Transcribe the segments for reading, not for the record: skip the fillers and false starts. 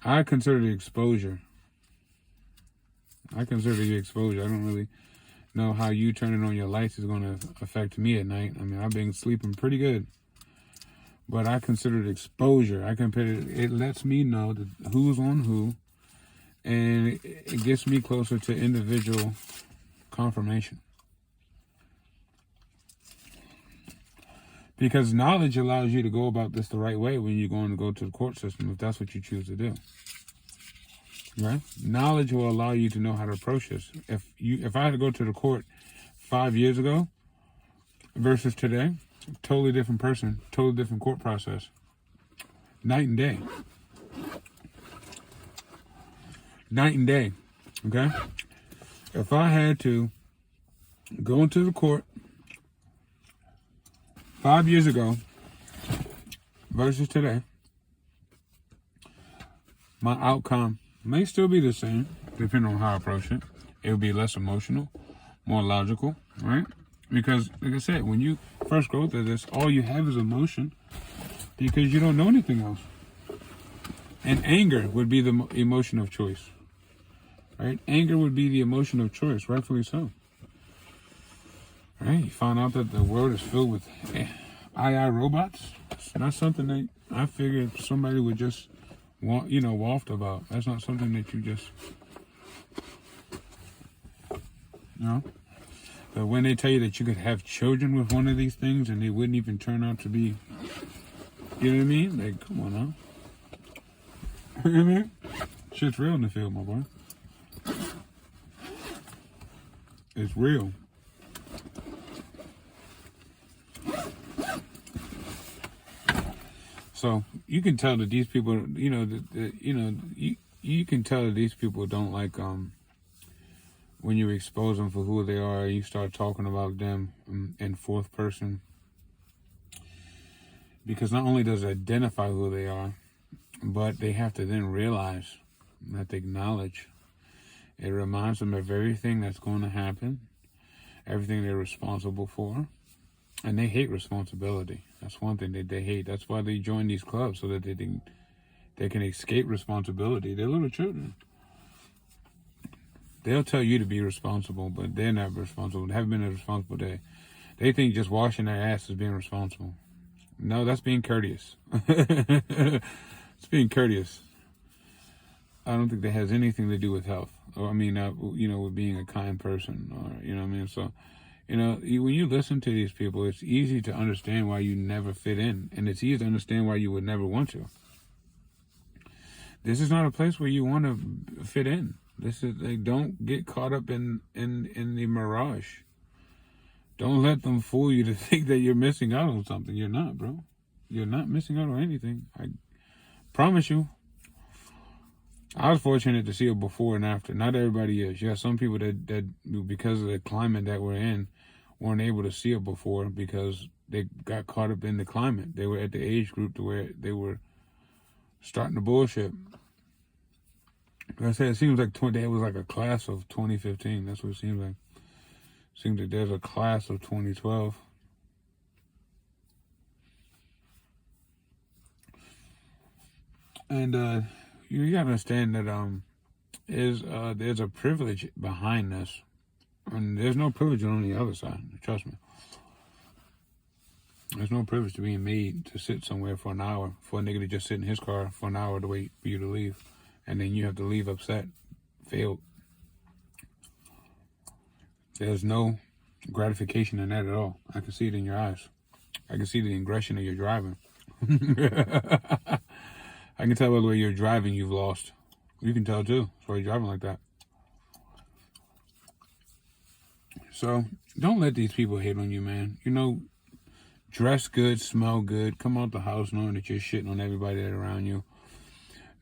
I consider the exposure. I don't really know how you turning on your lights is going to affect me at night. I mean, I've been sleeping pretty good. But I consider it exposure. It lets me know that who's on who. And it gets me closer to individual confirmation. Because knowledge allows you to go about this the right way when you're going to go to the court system, if that's what you choose to do. Right? Knowledge will allow you to know how to approach this. If I had to go to the court 5 years ago versus today, totally different person, totally different court process. Night and day. Night and day. Okay? If I had to go into the court 5 years ago versus today, my outcome may still be the same, depending on how I approach it. It would be less emotional, more logical, right? Because, like I said, when you first go through this, all you have is emotion because you don't know anything else. And anger would be the emotion of choice, right? Anger would be the emotion of choice, rightfully so. Right? You find out that the world is filled with AI robots. It's not something that I figured somebody would just waft about. That's not something that you just, But when they tell you that you could have children with one of these things and they wouldn't even turn out to be, you know what I mean? Like, come on now. You know what I mean? Shit's real in the field, my boy. It's real. So you can tell that these people, you can tell that these people don't like when you expose them for who they are. You start talking about them in fourth person, because not only does it identify who they are, but they have to then realize, have to acknowledge. It reminds them of everything that's going to happen, everything they're responsible for. And they hate responsibility. That's one thing that they hate. That's why they join these clubs, so that they can escape responsibility. They're little children. They'll tell you to be responsible, but they're not responsible. They haven't been as responsible. They think just washing their ass is being responsible. No, that's being courteous. It's being courteous. I don't think that has anything to do with health. Or, with being a kind person. Or, you know what I mean? So, when you listen to these people, it's easy to understand why you never fit in. And it's easy to understand why you would never want to. This is not a place where you want to fit in. Don't get caught up in the mirage. Don't let them fool you to think that you're missing out on something. You're not, bro. You're not missing out on anything. I promise you. I was fortunate to see it before and after. Not everybody is. Yeah, some people that because of the climate that we're in, weren't able to see it before because they got caught up in the climate. They were at the age group to where they were starting to bullshit. Like I said, it seems like it was like a class of 2015. That's what it seems like. It seems like there's a class of 2012. And you gotta understand that there's a privilege behind this. And there's no privilege on the other side. Trust me. There's no privilege to being made to sit somewhere for an hour, for a nigga to just sit in his car for an hour to wait for you to leave. And then you have to leave upset, failed. There's no gratification in that at all. I can see it in your eyes. I can see the aggression of your driving. I can tell by the way you're driving, you've lost. You can tell too. That's why you're driving like that. So don't let these people hate on you, man. Dress good, smell good, come out the house knowing that you're shitting on everybody that's around you.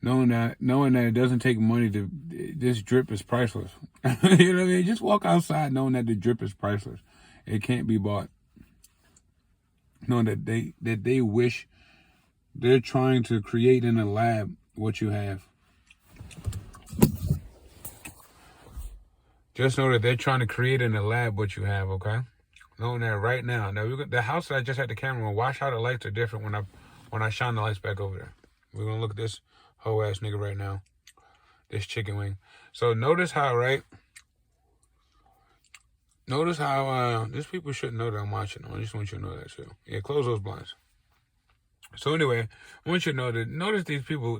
Knowing that it doesn't take money this drip is priceless. You know what I mean? Just walk outside knowing that the drip is priceless. It can't be bought. Knowing that they wish they're trying to create in a lab what you have. Just know that they're trying to create in the lab what you have, okay? Knowing that right now. Now, the house that I just had the camera on, watch how the lights are different when I shine the lights back over there. We're going to look at this hoe ass nigga right now. This chicken wing. So notice how, right? Notice how these people shouldn't know that I'm watching them. I just want you to know that too. Yeah, close those blinds. So anyway, I want you to know that notice these people